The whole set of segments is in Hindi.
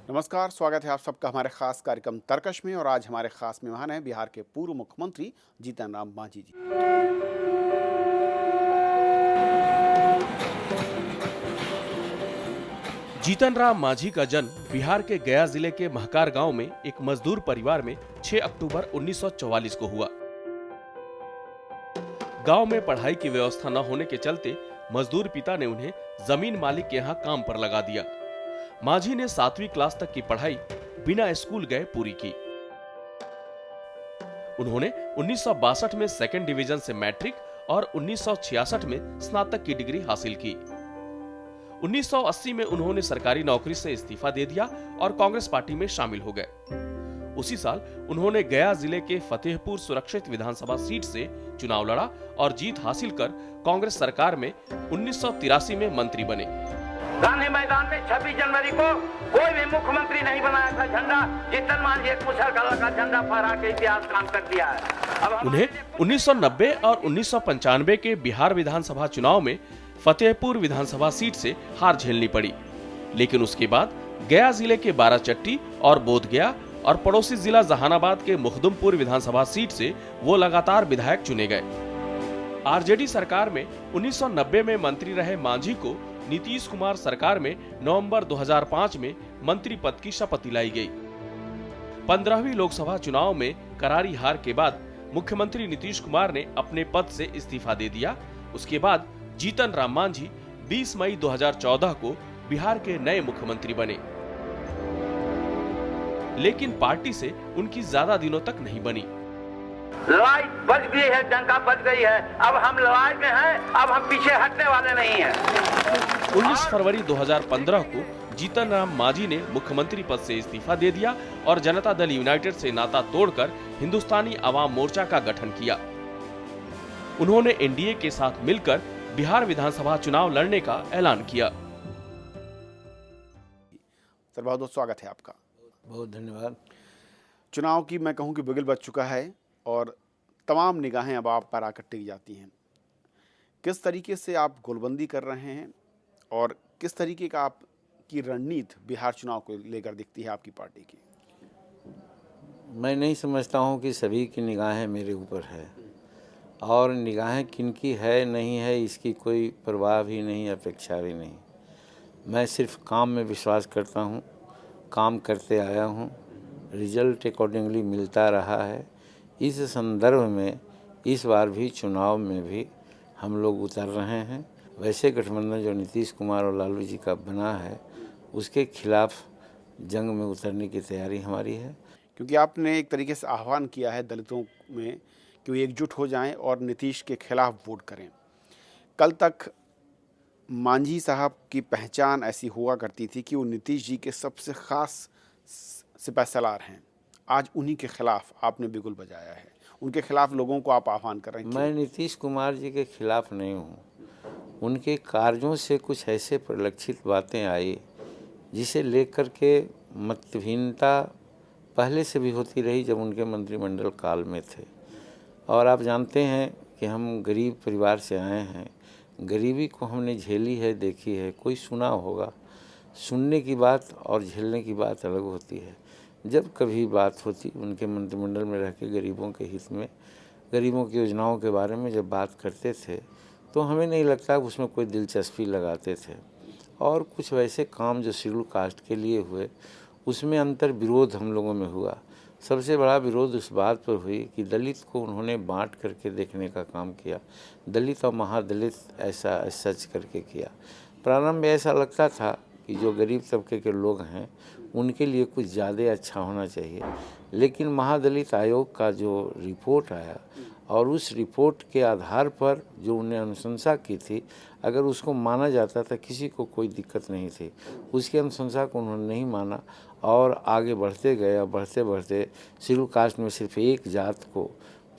नमस्कार, स्वागत है आप सबका हमारे खास कार्यक्रम तर्कश में। और आज हमारे खास मेहमान हैं बिहार के पूर्व मुख्यमंत्री जीतन राम मांझी जी। जीतन राम मांझी का जन्म बिहार के गया जिले के महकार गांव में एक मजदूर परिवार में 6 अक्टूबर 1944 को हुआ। गांव में पढ़ाई की व्यवस्था न होने के चलते मजदूर पिता ने उन्हें जमीन मालिक के यहाँ काम पर लगा दिया। मांझी ने 7वीं क्लास तक की पढ़ाई बिना स्कूल गए पूरी की। उन्होंने 1962 में सेकंड डिवीजन से मैट्रिक और 1966 में स्नातक की डिग्री हासिल की। 1980 में उन्होंने सरकारी नौकरी से इस्तीफा दे दिया और कांग्रेस पार्टी में शामिल हो गए। उसी साल उन्होंने गया जिले के फतेहपुर सुरक्षित विधानसभा सीट से चुनाव लड़ा और जीत हासिल कर कांग्रेस सरकार में 1983 में मंत्री बने। गांधी मैदान में 26 जनवरी को कोई भी मुख्यमंत्री नहीं बनाया था झंडा। जीतन मांझी एक मुसहर कलर का झंडा फहरा के इतिहास काम कर दिया है। उन्हें 1990 और 1995 के बिहार विधानसभा चुनाव में फतेहपुर विधानसभा सीट से हार झेलनी पड़ी, लेकिन उसके बाद गया जिले के बाराचट्टी और बोधगया और पड़ोसी जिला जहानाबाद के मुखदुमपुर विधानसभा सीट से वो लगातार विधायक चुने गए। आरजेडी सरकार में 1990 में मंत्री रहे मांझी को नीतीश कुमार सरकार में नवंबर 2005 में मंत्री पद की शपथ दिलाई गई। 15वीं लोकसभा चुनाव में करारी हार के बाद मुख्यमंत्री नीतीश कुमार ने अपने पद से इस्तीफा दे दिया। उसके बाद जीतन राम मांझी 20 मई 2014 को बिहार के नए मुख्यमंत्री बने, लेकिन पार्टी से उनकी ज्यादा दिनों तक नहीं बनी। लड़ाई बच गई है, डंका बच गई है। अब हम लड़ाई में हैं, अब हम पीछे हटने वाले नहीं हैं। 19 फरवरी 2015 को जीतन राम मांझी ने मुख्यमंत्री पद से इस्तीफा दे दिया और जनता दल यूनाइटेड से नाता तोड़कर हिंदुस्तानी अवाम मोर्चा का गठन किया। उन्होंने एनडीए के साथ मिलकर बिहार विधानसभा चुनाव लड़ने का ऐलान किया। सर, बहुत बहुत स्वागत है आपका। बहुत धन्यवाद। चुनाव की मैं कहूँ कि बिगुल बज चुका है और तमाम निगाहें अब आप पर आकर टिक जाती हैं। किस तरीके से आप गोलबंदी कर रहे हैं और किस तरीके का आपकी रणनीति बिहार चुनाव को लेकर दिखती है आपकी पार्टी की? मैं नहीं समझता हूँ कि सभी की निगाहें मेरे ऊपर है, और निगाहें किनकी है नहीं है इसकी कोई परवाह भी नहीं, अपेक्षा भी नहीं। मैं सिर्फ काम में विश्वास करता हूँ, काम करते आया हूँ, रिजल्ट अकॉर्डिंगली मिलता रहा है। इस संदर्भ में इस बार भी चुनाव में भी हम लोग उतर रहे हैं। वैसे गठबंधन जो नीतीश कुमार और लालू जी का बना है उसके खिलाफ जंग में उतरने की तैयारी हमारी है। क्योंकि आपने एक तरीके से आह्वान किया है दलितों में कि वो एकजुट हो जाएं और नीतीश के खिलाफ वोट करें। कल तक मांझी साहब की पहचान ऐसी हुआ करती थी कि वो नीतीश जी के सबसे खास सिपहसालार हैं। आज उन्हीं के खिलाफ आपने बिगुल बजाया है, उनके खिलाफ लोगों को आप आह्वान कर रहे हैं। मैं नीतीश कुमार जी के खिलाफ नहीं हूँ। उनके कार्यों से कुछ ऐसे परिलक्षित बातें आई जिसे लेकर के मतभिन्नता पहले से भी होती रही जब उनके मंत्रिमंडल काल में थे। और आप जानते हैं कि हम गरीब परिवार से आए हैं, गरीबी को हमने झेली है, देखी है। कोई सुना होगा, सुनने की बात और झेलने की बात अलग होती है। जब कभी बात होती उनके मंत्रिमंडल में रह के गरीबों के हित में, गरीबों की योजनाओं के बारे में जब बात करते थे तो हमें नहीं लगता उसमें कोई दिलचस्पी लगाते थे। और कुछ वैसे काम जो शेड्यूल कास्ट के लिए हुए उसमें अंतर विरोध हम लोगों में हुआ। सबसे बड़ा विरोध उस बात पर हुई कि दलित को उन्होंने बांट करके देखने का काम किया, दलित और महादलित ऐसा सच करके किया। प्रारंभ में ऐसा लगता था कि जो गरीब तबके के लोग हैं उनके लिए कुछ ज़्यादा अच्छा होना चाहिए, लेकिन महादलित आयोग का जो रिपोर्ट आया और उस रिपोर्ट के आधार पर जो उन्हें अनुशंसा की थी, अगर उसको माना जाता था किसी को कोई दिक्कत नहीं थी। उसकी अनुशंसा को उन्होंने नहीं माना और आगे बढ़ते गए और बढ़ते बढ़ते शेड्यूल कास्ट में सिर्फ एक जात को,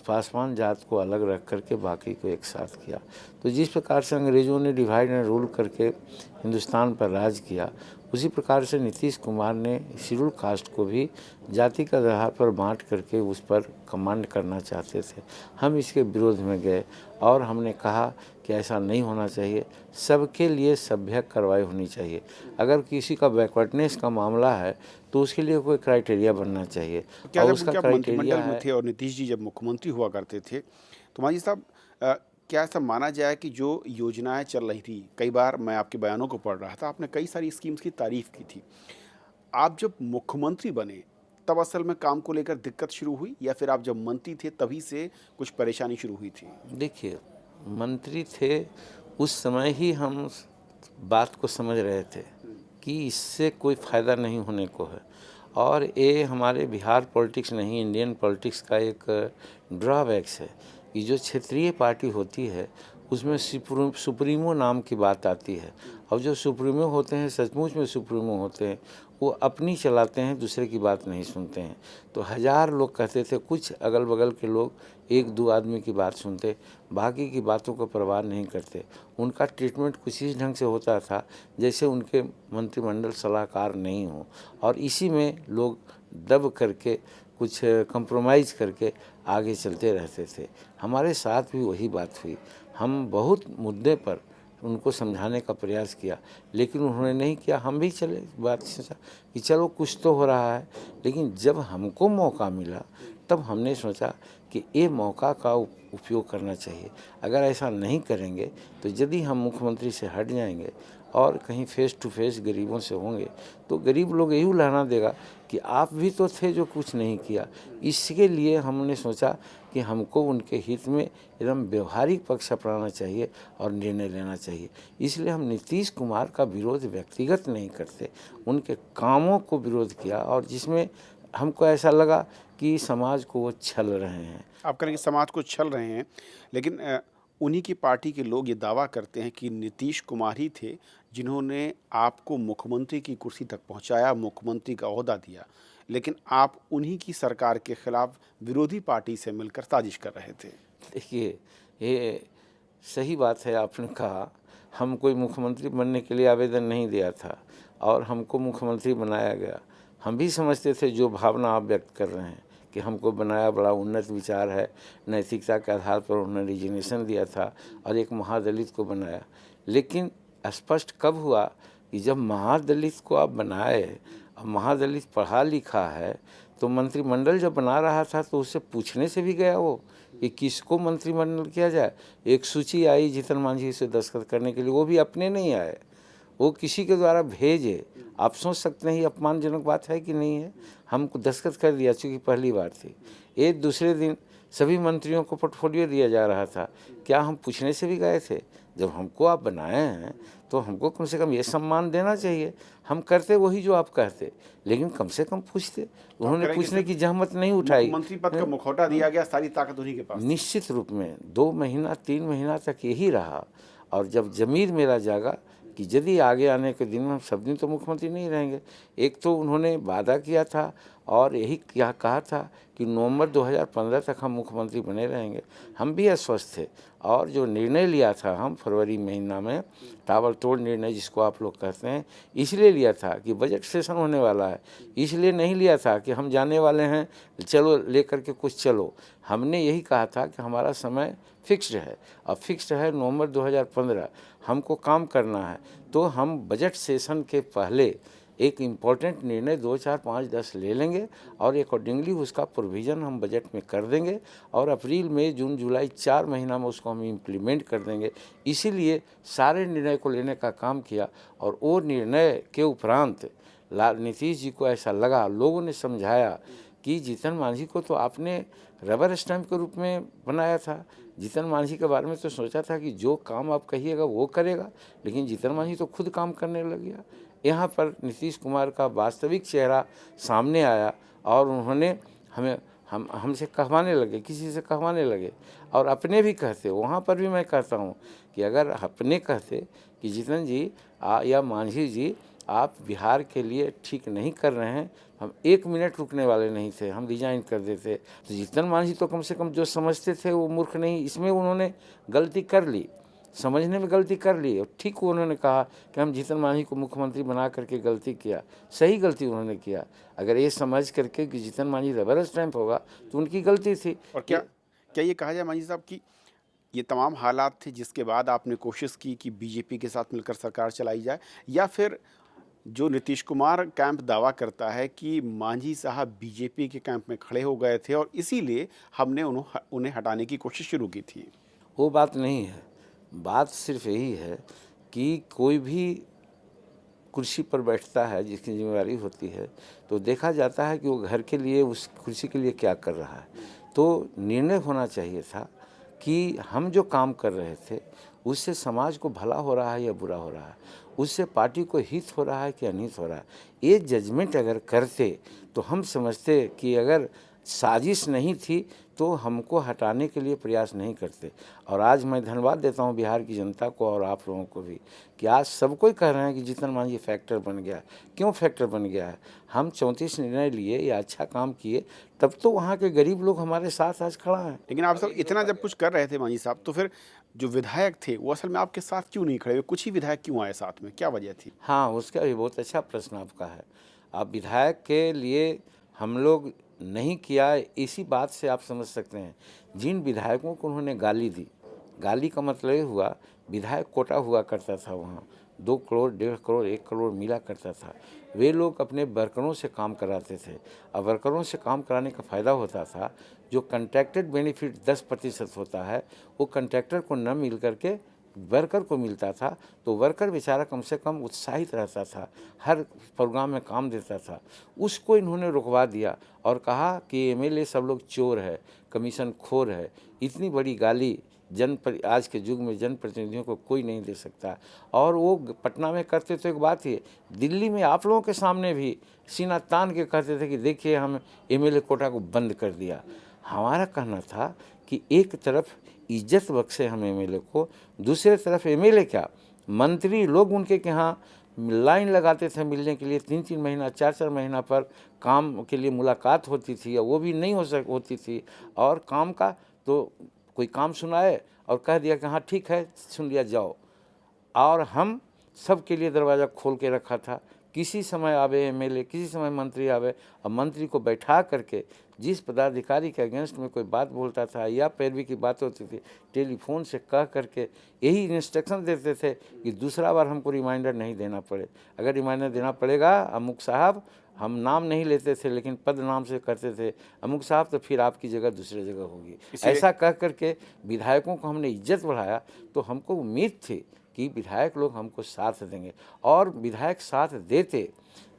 पासवान जात को अलग रख करके बाकी को एक साथ किया। तो जिस प्रकार से अंग्रेज़ों ने डिवाइड एंड रूल करके हिंदुस्तान पर राज किया, उसी प्रकार से नीतीश कुमार ने शेड्यूल कास्ट को भी जाति के आधार पर बांट करके उस पर कमांड करना चाहते थे। हम इसके विरोध में गए और हमने कहा कि ऐसा नहीं होना चाहिए। सबके लिए सभ्य कार्रवाई होनी चाहिए। अगर किसी का बैकवर्डनेस का मामला है तो उसके लिए कोई क्राइटेरिया बनना चाहिए क्या और जब उसका उनके आप क्राइटेरिया मंत्रिमंडल में है। थे और नीतीश जी जब मुख्यमंत्री हुआ करते थे, तो मांझी साहब क्या ऐसा माना जाए कि जो योजनाएं चल रही थी, कई बार मैं आपके बयानों को पढ़ रहा था, आपने कई सारी स्कीम्स की तारीफ की थी। आप जब मुख्यमंत्री बने तब असल में काम को लेकर दिक्कत शुरू हुई, या फिर आप जब मंत्री थे तभी से कुछ परेशानी शुरू हुई थी? देखिए, मंत्री थे उस समय ही हम बात को समझ रहे थे कि इससे कोई फ़ायदा नहीं होने को है और ये हमारे बिहार पॉलिटिक्स नहीं, इंडियन पॉलिटिक्स का एक ड्रॉबैक्स है कि जो क्षेत्रीय पार्टी होती है उसमें सुप्रीमो नाम की बात आती है और जो सुप्रीमो होते हैं सचमुच में सुप्रीमो होते हैं, वो अपनी चलाते हैं, दूसरे की बात नहीं सुनते हैं। तो हज़ार लोग कहते थे, कुछ अगल बगल के लोग एक दो आदमी की बात सुनते, बाकी की बातों को परवाह नहीं करते। उनका ट्रीटमेंट कुछ इस ढंग से होता था जैसे उनके मंत्रिमंडल सलाहकार नहीं हो और इसी में लोग दब करके कुछ कंप्रोमाइज़ करके आगे चलते रहते थे। हमारे साथ भी वही बात हुई। हम बहुत मुद्दे पर उनको समझाने का प्रयास किया लेकिन उन्होंने नहीं किया। हम भी चले बात सोचा कि चलो कुछ तो हो रहा है, लेकिन जब हमको मौका मिला तब हमने सोचा कि ये मौका का उपयोग करना चाहिए। अगर ऐसा नहीं करेंगे तो यदि हम मुख्यमंत्री से हट जाएंगे और कहीं फेस टू फेस गरीबों से होंगे तो गरीब लोग यही उलाहना देगा कि आप भी तो थे जो कुछ नहीं किया। इसके लिए हमने सोचा कि हमको उनके हित में एकदम व्यवहारिक पक्ष अपनाना चाहिए और निर्णय लेना चाहिए। इसलिए हम नीतीश कुमार का विरोध व्यक्तिगत नहीं करते, उनके कामों को विरोध किया और जिसमें हमको ऐसा लगा कि समाज को वो छल रहे हैं। आप करें कि समाज को छल रहे हैं, लेकिन उन्हीं की पार्टी के लोग ये दावा करते हैं कि नीतीश कुमार ही थे जिन्होंने आपको मुख्यमंत्री की कुर्सी तक पहुंचाया, मुख्यमंत्री का ओहदा दिया, लेकिन आप उन्हीं की सरकार के खिलाफ विरोधी पार्टी से मिलकर साजिश कर रहे थे। देखिए, ये सही बात है आपने कहा। हम कोई मुख्यमंत्री बनने के लिए आवेदन नहीं दिया था और हमको मुख्यमंत्री बनाया गया। हम भी समझते थे जो भावना आप व्यक्त कर रहे हैं कि हमको बनाया, बड़ा उन्नत विचार है, नैतिकता के आधार पर उन्होंने रिजर्वेशन दिया था और एक महादलित को बनाया। लेकिन स्पष्ट कब हुआ कि जब महादलित को आप बनाए और महादलित पढ़ा लिखा है तो मंत्रिमंडल जब बना रहा था तो उससे पूछने से भी गया वो कि किसको मंत्रिमंडल किया जाए। एक सूची आई जीतन मांझी से दस्तखत करने के लिए, वो भी अपने नहीं आए, वो किसी के द्वारा भेजे। आप सोच सकते हैं ये अपमानजनक बात है कि नहीं है। हमको दस्तखत कर दिया चूँकि पहली बार थी। एक दूसरे दिन सभी मंत्रियों को पोर्टफोलियो दिया जा रहा था। क्या हम पूछने से भी गए थे? जब हमको आप बनाए हैं तो हमको कम से कम ये सम्मान देना चाहिए। हम करते वही जो आप कहते, लेकिन कम से कम पूछते। उन्होंने पूछने की जहमत नहीं उठाई। मुख्यमंत्री पद का मुखौटा दिया गया, सारी ताकत उन्हीं के पास। निश्चित रूप में 2 महीना 3 महीना तक यही रहा और जब ज़मीर मेरा जागा कि यदि आगे आने के दिन में हम सब दिन तो मुख्यमंत्री नहीं रहेंगे। एक तो उन्होंने वादा किया था और यही क्या कहा था कि नवंबर 2015 तक हम मुख्यमंत्री बने रहेंगे। हम भी अस्वस्थ थे और जो निर्णय लिया था हम फरवरी महीना में, ताबड़तोड़ निर्णय जिसको आप लोग कहते हैं, इसलिए लिया था कि बजट सेशन होने वाला है। इसलिए नहीं लिया था कि हम जाने वाले हैं चलो लेकर के कुछ चलो। हमने यही कहा था कि हमारा समय फिक्स्ड है और फिक्स्ड है नवंबर 2015, हमको काम करना है। तो हम बजट सेशन के पहले एक इम्पॉर्टेंट निर्णय 2, 4, 5, 10 ले लेंगे और अकॉर्डिंगली उसका प्रोविज़न हम बजट में कर देंगे और अप्रैल मई जून जुलाई 4 महीना में उसको हम इम्प्लीमेंट कर देंगे। इसीलिए सारे निर्णय को लेने का काम किया और वो निर्णय के उपरांत नीतीश जी को ऐसा लगा, लोगों ने समझाया कि जीतन मांझी को तो आपने रबर स्टैम्प के रूप में बनाया था। जीतन मांझी के बारे में तो सोचा था कि जो काम आप कहिएगा वो करेगा, लेकिन जीतन मांझी तो खुद काम करने लग गया। यहाँ पर नीतीश कुमार का वास्तविक चेहरा सामने आया और उन्होंने हमसे कहवाने लगे, किसी से कहवाने लगे और अपने भी कहते। वहाँ पर भी मैं कहता हूँ कि अगर अपने कहते कि जीतन जी या मांझी जी आप बिहार के लिए ठीक नहीं कर रहे हैं, हम 1 मिनट रुकने वाले नहीं थे, हम रिजाइन कर देते। तो जीतन मांझी तो कम से कम जो समझते थे वो मूर्ख नहीं। इसमें उन्होंने गलती कर ली, समझने में गलती कर ली और ठीक उन्होंने कहा कि हम जीतन मांझी को मुख्यमंत्री बना करके गलती किया। सही गलती उन्होंने किया। अगर ये समझ करके कि जीतन मांझी रबर स्टैम्प होगा तो उनकी गलती थी। और क्या ये कहा जाए मांझी साहब कि ये तमाम हालात थे जिसके बाद आपने कोशिश की कि बीजेपी के साथ मिलकर सरकार चलाई जाए, या फिर जो नीतीश कुमार कैंप दावा करता है कि मांझी साहब बीजेपी के कैंप में खड़े हो गए थे और इसीलिए हमने उन्हें हटाने की कोशिश शुरू की थी? वो बात नहीं है। बात सिर्फ यही है कि कोई भी कुर्सी पर बैठता है जिसकी जिम्मेदारी होती है, तो देखा जाता है कि वो घर के लिए, उस कुर्सी के लिए क्या कर रहा है। तो निर्णय होना चाहिए था कि हम जो काम कर रहे थे उससे समाज को भला हो रहा है या बुरा हो रहा है, उससे पार्टी को हित हो रहा है कि अनित हो रहा है। ये जजमेंट अगर करते तो हम समझते कि अगर साजिश नहीं थी तो हमको हटाने के लिए प्रयास नहीं करते। और आज मैं धन्यवाद देता हूं बिहार की जनता को और आप लोगों को भी कि आज सब कोई कह रहे हैं कि जीतन मांझी फैक्टर बन गया। क्यों फैक्टर बन गया है? हम 34 निर्णय लिए या अच्छा काम किए, तब तो वहाँ के गरीब लोग हमारे साथ आज खड़ा है। लेकिन आप सब इतना जब कुछ कर रहे थे मांझी साहब, तो फिर जो विधायक थे वो असल में आपके साथ क्यों नहीं खड़े हुए? कुछ ही विधायक क्यों आए साथ में, क्या वजह थी? हाँ, उसका भी बहुत अच्छा प्रश्न आपका है। आप विधायक के लिए हम लोग नहीं किया, इसी बात से आप समझ सकते हैं। जिन विधायकों को उन्होंने गाली दी, गाली का मतलब ये हुआ, विधायक कोटा हुआ करता था वहाँ, 2 करोड़, 1.5 करोड़, 1 करोड़ मिला करता था। वे लोग अपने वर्करों से काम कराते थे और वर्करों से काम कराने का फ़ायदा होता था, जो कंट्रैक्टेड बेनिफिट 10% होता है, वो कंट्रैक्टर को न मिल करके वर्कर को मिलता था। तो वर्कर बेचारा कम से कम उत्साहित रहता था, हर प्रोग्राम में काम देता था। उसको इन्होंने रुकवा दिया और कहा कि एमएलए सब लोग चोर है, कमीशन खोर है। इतनी बड़ी गाली आज के युग में जनप्रतिनिधियों को कोई नहीं दे सकता। और वो पटना में करते तो एक बात ही, दिल्ली में आप लोगों के सामने भी सीना तान के कहते थे कि देखिए हम एमएलए कोटा को बंद कर दिया। हमारा कहना था कि एक तरफ इज्जत बख्शे हम एमएलए को, दूसरे तरफ एमएलए क्या, मंत्री लोग उनके यहाँ लाइन लगाते थे मिलने के लिए, 3-3 महीना, 4-4 महीना पर काम के लिए मुलाकात होती थी, और वो भी नहीं होती थी। और काम का तो कोई काम सुनाए और कह दिया कि हाँ ठीक है, सुन लिया, जाओ। और हम सब के लिए दरवाज़ा खोल के रखा था। किसी समय आवे एमएलए, किसी समय मंत्री आवे, और मंत्री को बैठा करके जिस पदाधिकारी के अगेंस्ट में कोई बात बोलता था या पैरवी की बात होती थी, टेलीफोन से कह करके यही इंस्ट्रक्शन देते थे कि दूसरा बार हमको रिमाइंडर नहीं देना पड़े। अगर रिमाइंडर देना पड़ेगा अमुक साहब, हम नाम नहीं लेते थे लेकिन पद नाम से करते थे, अमुक साहब, तो फिर आपकी जगह दूसरी जगह होगी। ऐसा कह करके विधायकों को हमने इज्जत बढ़ाया। तो हमको उम्मीद थी कि विधायक लोग हमको साथ देंगे, और विधायक साथ देते।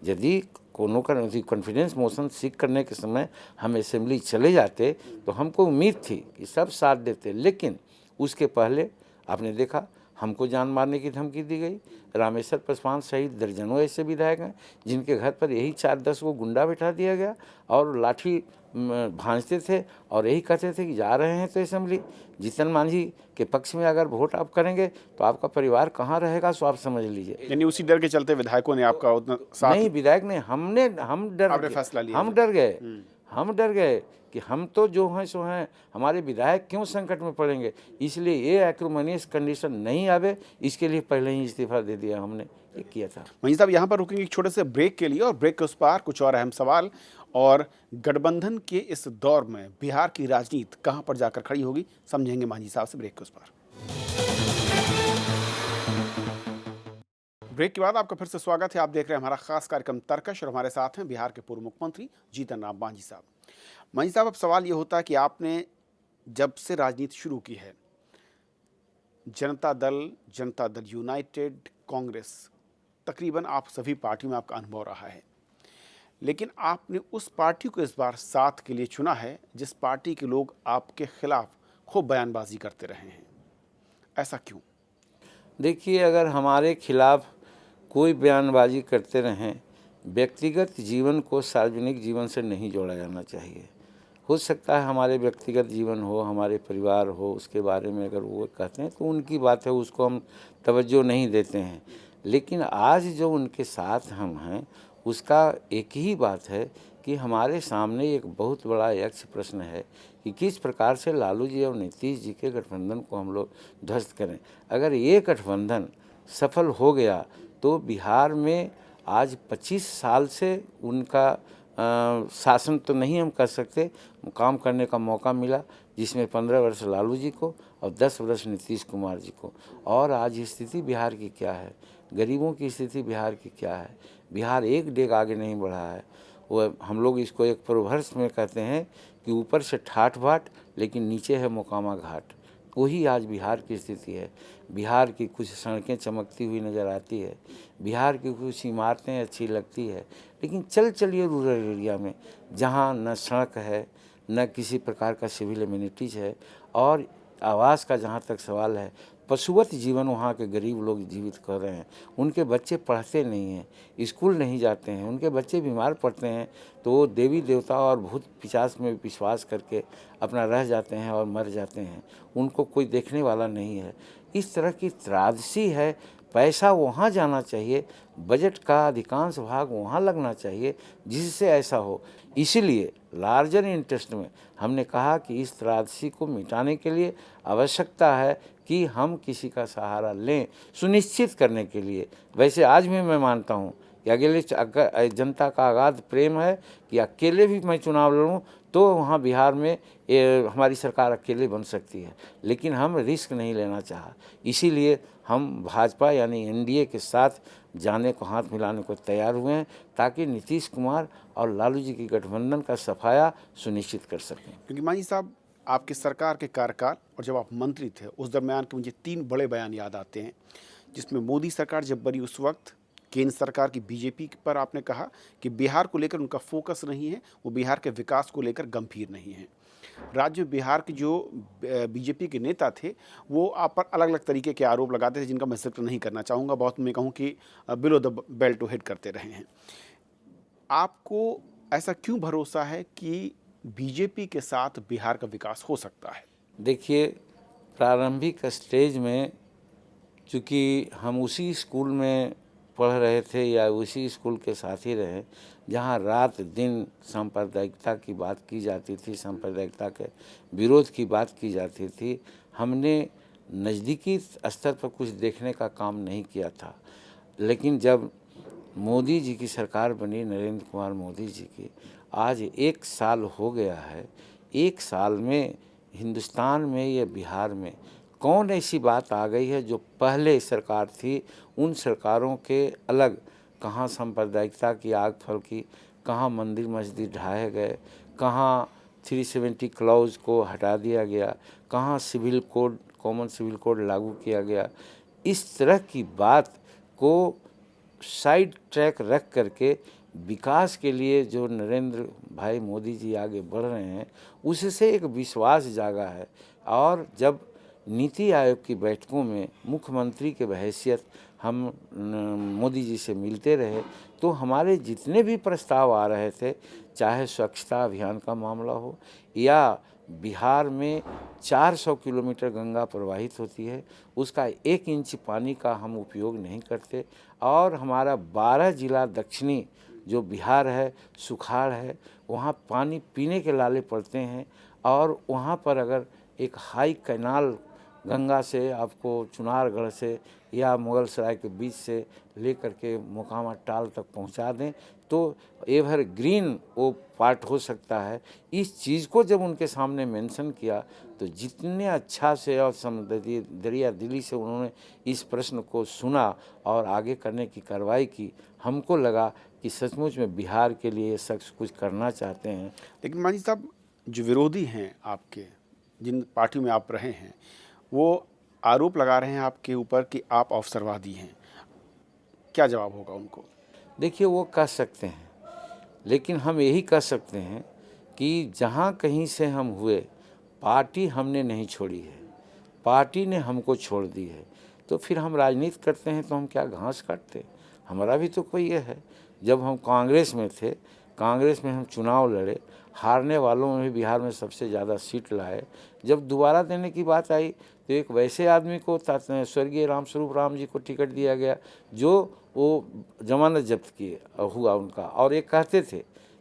यदि कोनो का कॉन्फिडेंस मोशन सीख करने के समय हम असेंबली चले जाते तो हमको उम्मीद थी कि सब साथ देते। लेकिन उसके पहले आपने देखा, हमको जान मारने की धमकी दी गई। रामेश्वर पासवान सहित दर्जनों ऐसे विधायक हैं जिनके घर पर यही 4-10 को गुंडा बैठा दिया गया और लाठी भांजते थे और यही कहते थे कि जा रहे हैं तो असेंबली। जीतन मांझी के पक्ष में अगर वोट आप करेंगे तो आपका परिवार कहाँ रहेगा, सो आप समझ लीजिए। यानी उसी डर के चलते विधायकों ने आपका उतना साथ नहीं, विधायक ने, हम डर गए कि हम तो जो हैं सो हैं, हमारे विधायक क्यों संकट में पड़ेंगे। इसलिए ये एक्रोमनियस कंडीशन नहीं आवे, इसके लिए पहले ही इस्तीफा दे दिया हमने, ये किया था। मांझी साहब यहाँ पर रुकेंगे एक छोटे से ब्रेक के लिए, और ब्रेक के उस पार कुछ और अहम सवाल और गठबंधन के इस दौर में बिहार की राजनीति कहाँ पर जाकर खड़ी होगी, समझेंगे मांझी साहब से ब्रेक के उस पार। ब्रेक के बाद आपका फिर से स्वागत है। आप देख रहे हैं हमारा खास कार्यक्रम तर्कश, और हमारे साथ हैं बिहार के पूर्व मुख्यमंत्री जीतन राम मांझी साहब। मांझी साहब, अब सवाल ये होता है कि आपने जब से राजनीति शुरू की है, जनता दल यूनाइटेड, कांग्रेस, तकरीबन आप सभी पार्टियों में आपका अनुभव रहा है, लेकिन आपने उस पार्टी को इस बार साथ के लिए चुना है जिस पार्टी के लोग आपके खिलाफ खूब बयानबाजी करते रहे हैं। ऐसा क्यों? देखिए, अगर हमारे खिलाफ कोई बयानबाजी करते रहें, व्यक्तिगत जीवन को सार्वजनिक जीवन से नहीं जोड़ा जाना चाहिए। हो सकता है हमारे व्यक्तिगत जीवन हो, हमारे परिवार हो, उसके बारे में अगर वो कहते हैं तो उनकी बात है, उसको हम तवज्जो नहीं देते हैं। लेकिन आज जो उनके साथ हम हैं, उसका एक ही बात है कि हमारे सामने एक बहुत बड़ा यक्ष प्रश्न है कि किस प्रकार से लालू जी और नीतीश जी के गठबंधन को हम लोग ध्वस्त करें। अगर ये गठबंधन सफल हो गया तो बिहार में आज 25 साल से उनका शासन तो नहीं हम कर सकते, काम करने का मौका मिला, जिसमें 15 वर्ष लालू जी को और 10 वर्ष नीतीश कुमार जी को। और आज स्थिति बिहार की क्या है, गरीबों की स्थिति बिहार की क्या है। बिहार एक डेग आगे नहीं बढ़ा है। वो हम लोग इसको एक प्रोवर्ब्स में कहते हैं कि ऊपर से ठाठ बाट लेकिन नीचे है मोकामा घाट। वही आज बिहार की स्थिति है। बिहार की कुछ सड़कें चमकती हुई नज़र आती है, बिहार की कुछ इमारतें अच्छी लगती है, लेकिन चलिए रूरल एरिया में जहाँ न सड़क है, न किसी प्रकार का सिविल एमिनिटीज़ है, और आवास का जहाँ तक सवाल है, पशुवत जीवन वहाँ के गरीब लोग जीवित कर रहे हैं। उनके बच्चे पढ़ते नहीं हैं, स्कूल नहीं जाते हैं, उनके बच्चे बीमार पड़ते हैं तो वो देवी देवता और भूत पिशाच में विश्वास करके अपना रह जाते हैं और मर जाते हैं। उनको कोई देखने वाला नहीं है। इस तरह की त्रासदी है। पैसा वहाँ जाना चाहिए, बजट का अधिकांश भाग वहाँ लगना चाहिए जिससे ऐसा हो। इसीलिए लार्जर इंटरेस्ट में हमने कहा कि इस त्रासदी को मिटाने के लिए आवश्यकता है कि हम किसी का सहारा लें सुनिश्चित करने के लिए। वैसे आज भी मैं मानता हूँ कि अकेले जनता का अगाध प्रेम है कि अकेले भी मैं चुनाव लड़ूँ तो वहाँ बिहार में हमारी सरकार अकेले बन सकती है, लेकिन हम रिस्क नहीं लेना चाहा। इसीलिए हम भाजपा यानी एनडीए के साथ जाने को, हाथ मिलाने को तैयार हुए हैं ताकि नीतीश कुमार और लालू जी की गठबंधन का सफाया सुनिश्चित कर सकें। क्योंकि मांझी साहब, आपके सरकार के कार्यकाल और जब आप मंत्री थे उस दरमियान के मुझे 3 बड़े बयान याद आते हैं, जिसमें मोदी सरकार जब बनी उस वक्त केंद्र सरकार की बीजेपी पर आपने कहा कि बिहार को लेकर उनका फोकस नहीं है, वो बिहार के विकास को लेकर गंभीर नहीं है। राज्य में बिहार के जो बीजेपी के नेता थे वो आप पर अलग अलग तरीके के आरोप लगाते थे, जिनका मैं जिक्र नहीं करना चाहूँगा, बहुत मैं कहूँ कि below the belt to hit करते रहे हैं। आपको ऐसा क्यों भरोसा है कि बीजेपी के साथ बिहार का विकास हो सकता है? देखिए, प्रारंभिक स्टेज में चूँकि हम उसी स्कूल में पढ़ रहे थे या उसी स्कूल के साथ ही रहे जहाँ रात दिन सांप्रदायिकता की बात की जाती थी, सांप्रदायिकता के विरोध की बात की जाती थी, हमने नज़दीकी स्तर पर कुछ देखने का काम नहीं किया था। लेकिन जब मोदी जी की सरकार बनी, नरेंद्र कुमार मोदी जी की, आज 1 साल हो गया है। 1 साल में हिंदुस्तान में या बिहार में कौन ऐसी बात आ गई है जो पहले सरकार थी उन सरकारों के अलग, कहाँ सांप्रदायिकता की आग फलकी, कहाँ मंदिर मस्जिद ढाए गए, कहाँ 370 क्लॉज को हटा दिया गया, कहाँ civil code, common civil code लागू किया गया। इस तरह की बात को साइड ट्रैक रख करके विकास के लिए जो नरेंद्र भाई मोदी जी आगे बढ़ रहे हैं उससे एक विश्वास जागा है। और जब नीति आयोग की बैठकों में मुख्यमंत्री के बहैसियत हम मोदी जी से मिलते रहे तो हमारे जितने भी प्रस्ताव आ रहे थे, चाहे स्वच्छता अभियान का मामला हो या बिहार में 400 किलोमीटर गंगा प्रवाहित होती है, उसका 1 इंच पानी का हम उपयोग नहीं करते, और हमारा 12 जिला दक्षिणी जो बिहार है सुखाड़ है, वहाँ पानी पीने के लाले पड़ते हैं। और वहाँ पर अगर एक हाई कैनाल गंगा से आपको चुनारगढ़ से या मुगल सराय के बीच से लेकर के मोकामा टाल तक पहुंचा दें तो एवर ग्रीन वो पार्ट हो सकता है। इस चीज़ को जब उनके सामने मेंशन किया तो जितने अच्छा से और दरिया दिली से उन्होंने इस प्रश्न को सुना और आगे करने की कार्रवाई की, हमको लगा कि सचमुच में बिहार के लिए ये शख्स कुछ करना चाहते हैं। लेकिन मांझी साहब, जो विरोधी हैं आपके, जिन पार्टियों में आप रहे हैं, वो आरोप लगा रहे हैं आपके ऊपर कि आप अवसरवादी हैं। क्या जवाब होगा उनको? देखिए, वो कह सकते हैं, लेकिन हम यही कह सकते हैं कि जहाँ कहीं से हम हुए, पार्टी हमने नहीं छोड़ी है, पार्टी ने हमको छोड़ दी है। तो फिर हम राजनीति करते हैं तो हम क्या घास काटते? हमारा भी तो कोई ये है। जब हम कांग्रेस में थे, कांग्रेस में हम चुनाव लड़े, हारने वालों में भी बिहार में सबसे ज़्यादा सीट लाए। जब दोबारा देने की बात आई तो एक वैसे आदमी को, स्वर्गीय रामस्वरूप राम जी को टिकट दिया गया जो वो जमानत जब्त किए हुआ उनका, और एक कहते थे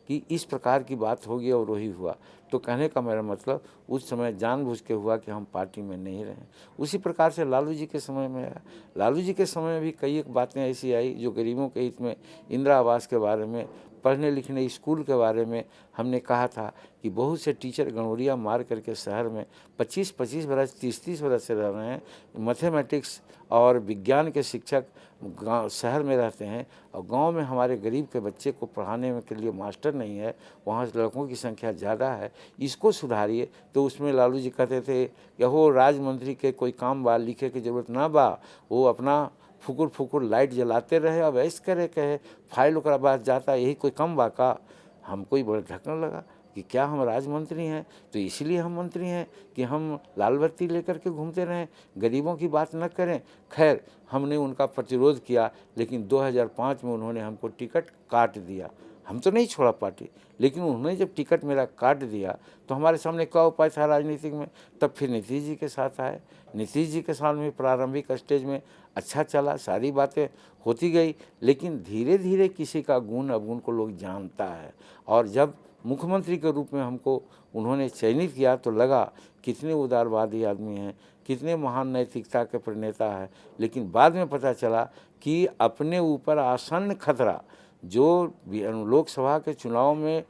कि इस प्रकार की बात होगी और वही हुआ। तो कहने का मेरा मतलब उस समय जानबूझ के हुआ कि हम पार्टी में नहीं रहे। उसी प्रकार से लालू जी के समय में आया। लालू जी के समय में भी कई एक बातें ऐसी आई जो गरीबों के हित में, इंदिरा आवास के बारे में, पढ़ने लिखने स्कूल के बारे में हमने कहा था कि बहुत से टीचर गणोरिया मार करके शहर में 25-25 बरस 30-30 बरस से रह रहे हैं। मैथमेटिक्स और विज्ञान के शिक्षक गाँव शहर में रहते हैं और गांव में हमारे गरीब के बच्चे को पढ़ाने में के लिए मास्टर नहीं है, वहाँ लड़कों की संख्या ज़्यादा है, इसको सुधारिए। तो उसमें लालू जी कहते थे कि हो राज मंत्री के कोई काम बा, लिखे की जरूरत ना बा, वो अपना फुकुर फुकुर लाइट जलाते रहे अब ऐसे करे कहे फाइल ओकरा पास जाता, यही कोई कम बा का। हमको ही बड़ा धक्का लगा कि क्या हम राजमंत्री हैं तो इसलिए हम मंत्री हैं कि हम लाल बत्ती लेकर के घूमते रहें, गरीबों की बात न करें। खैर हमने उनका प्रतिरोध किया, लेकिन 2005 में उन्होंने हमको टिकट काट दिया। हम तो नहीं छोड़ा पार्टी, लेकिन उन्होंने जब टिकट मेरा काट दिया तो हमारे सामने क्या उपाय था राजनीतिक में। तब फिर नीतीश जी के साथ आए। नीतीश जी के साथ में प्रारंभिक स्टेज में अच्छा चला, सारी बातें होती गई, लेकिन धीरे धीरे किसी का गुण अवगुण को लोग जानता है। और जब मुख्यमंत्री के रूप में हमको उन्होंने चयनित किया तो लगा कितने उदारवादी आदमी हैं, कितने महान नैतिकता के प्रणेता हैं। लेकिन बाद में पता चला कि अपने ऊपर आसन्न खतरा जो लोकसभा के चुनाव में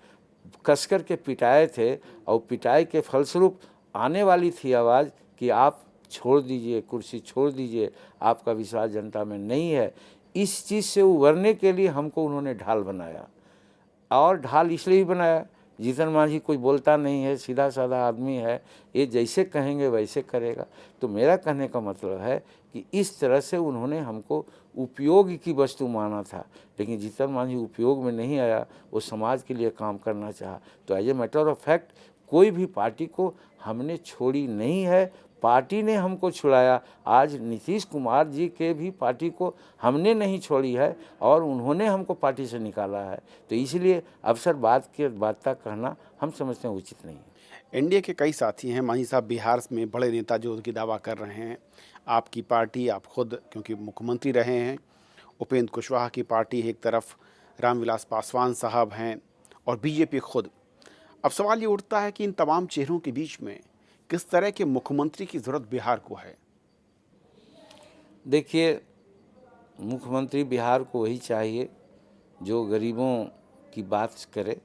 कसकर के पिटाए थे और पिटाई के फलस्वरूप आने वाली थी आवाज़ कि आप छोड़ दीजिए, कुर्सी छोड़ दीजिए, आपका विश्वास जनता में नहीं है। इस चीज़ से उभरने के लिए हमको उन्होंने ढाल बनाया। और ढाल इसलिए ही बनाया, जीतन मांझी कोई बोलता नहीं है, सीधा साधा आदमी है, ये जैसे कहेंगे वैसे करेगा। तो मेरा कहने का मतलब है कि इस तरह से उन्होंने हमको उपयोग की वस्तु माना था, लेकिन जीतन मांझी उपयोग में नहीं आया, वो समाज के लिए काम करना चाहा। तो as a matter of fact कोई भी पार्टी को हमने छोड़ी नहीं है, पार्टी ने हमको छुड़ाया। आज नीतीश कुमार जी के भी पार्टी को हमने नहीं छोड़ी है और उन्होंने हमको पार्टी से निकाला है। तो इसलिए अवसर बात तक कहना हम समझते हैं उचित नहीं है। एनडीए के कई साथी हैं मांझी साहब, बिहार में बड़े नेता जो उनकी दावा कर रहे हैं। आपकी पार्टी, आप खुद क्योंकि मुख्यमंत्री रहे हैं, उपेंद्र कुशवाहा की पार्टी एक तरफ, रामविलास पासवान साहब हैं और बीजेपी खुद। अब सवाल ये उठता है कि इन तमाम चेहरों के बीच में किस तरह के मुख्यमंत्री की ज़रूरत बिहार को है? देखिए, मुख्यमंत्री बिहार को वही चाहिए जो गरीबों की बात करे,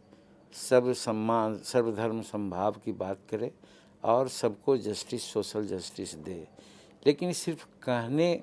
सब सम्मान सर्वधर्म समभाव की बात करे और सबको जस्टिस, सोशल जस्टिस दे। लेकिन सिर्फ कहने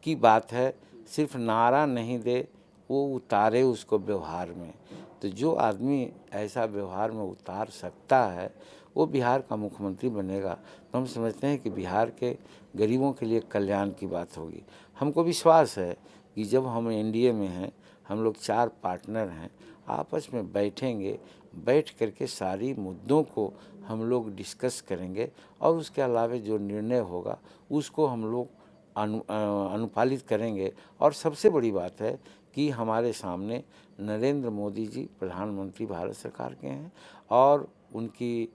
की बात है, सिर्फ नारा नहीं दे, वो उतारे उसको व्यवहार में। तो जो आदमी ऐसा व्यवहार में उतार सकता है वो बिहार का मुख्यमंत्री बनेगा। तो हम समझते हैं कि बिहार के गरीबों के लिए कल्याण की बात होगी। हमको विश्वास है कि जब हम एनडीए में हैं, हम लोग 4 पार्टनर हैं, आपस में बैठेंगे, बैठ करके सारी मुद्दों को हम लोग डिस्कस करेंगे और उसके अलावा जो निर्णय होगा उसको हम लोग अनुपालित करेंगे। और सबसे बड़ी बात है कि हमारे सामने नरेंद्र मोदी जी प्रधानमंत्री भारत सरकार के हैं और उनकी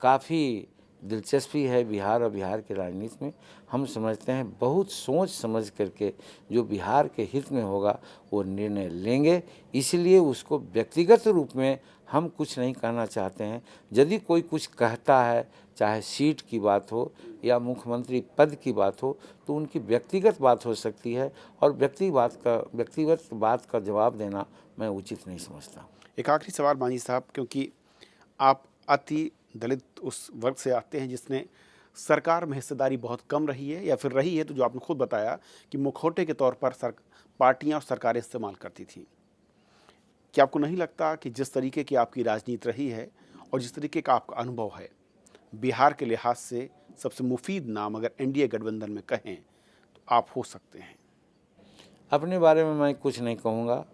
काफ़ी दिलचस्पी है बिहार और बिहार के राजनीति में। हम समझते हैं बहुत सोच समझ करके जो बिहार के हित में होगा वो निर्णय लेंगे। इसलिए उसको व्यक्तिगत रूप में हम कुछ नहीं कहना चाहते हैं। यदि कोई कुछ कहता है, चाहे सीट की बात हो या मुख्यमंत्री पद की बात हो, तो उनकी व्यक्तिगत बात हो सकती है और व्यक्तिगत बात का जवाब देना मैं उचित नहीं समझता। एक आखिरी सवाल मांझी साहब, क्योंकि आप अति दलित उस वर्ग से आते हैं जिसने सरकार में हिस्सेदारी बहुत कम रही है या फिर रही है, तो जो आपने खुद बताया कि मुखौटे के तौर पर पार्टियां और सरकारें इस्तेमाल करती थी। क्या आपको नहीं लगता कि जिस तरीके की आपकी राजनीति रही है और जिस तरीके का आपका अनुभव है, बिहार के लिहाज से सबसे मुफीद नाम अगर एनडीए गठबंधन में कहें तो आप हो सकते हैं? अपने बारे में मैं कुछ नहीं कहूँगा।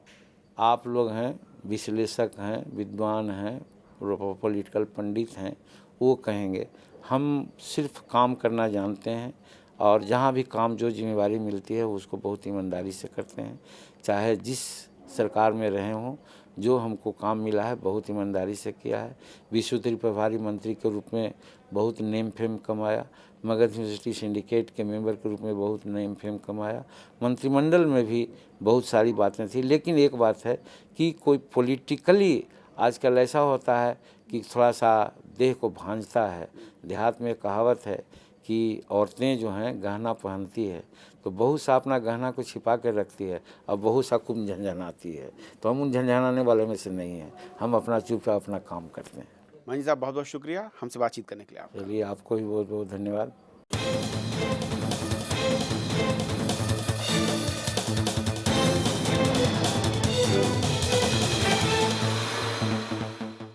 आप लोग हैं, विश्लेषक हैं, विद्वान हैं, पॉलिटिकल पंडित हैं, वो कहेंगे। हम सिर्फ काम करना जानते हैं और जहाँ भी काम जो जिम्मेवारी मिलती है उसको बहुत ईमानदारी से करते हैं। चाहे जिस सरकार में रहे हों, जो हमको काम मिला है बहुत ईमानदारी से किया है। विश्वोत्तरी प्रभारी मंत्री के रूप में बहुत नेम फेम कमाया, मगध यूनिवर्सिटी सिंडिकेट के मेंबर के रूप में बहुत नेम फेम कमाया, मंत्रिमंडल में भी बहुत सारी बातें थी। लेकिन एक बात है कि कोई पॉलिटिकली आजकल ऐसा होता है कि थोड़ा सा देह को भांजता है। देहात में कहावत है कि औरतें जो हैं गहना पहनती है तो बहुत सा अपना गहना को छिपा कर रखती है और बहुत सा खूब झंझनाती है। तो हम उन झंझनाने वाले में से नहीं हैं, हम अपना चुपचाप अपना काम करते हैं। मांझी साहब बहुत बहुत शुक्रिया हमसे बातचीत करने के लिए। चलिए आपको भी बहुत बहुत धन्यवाद।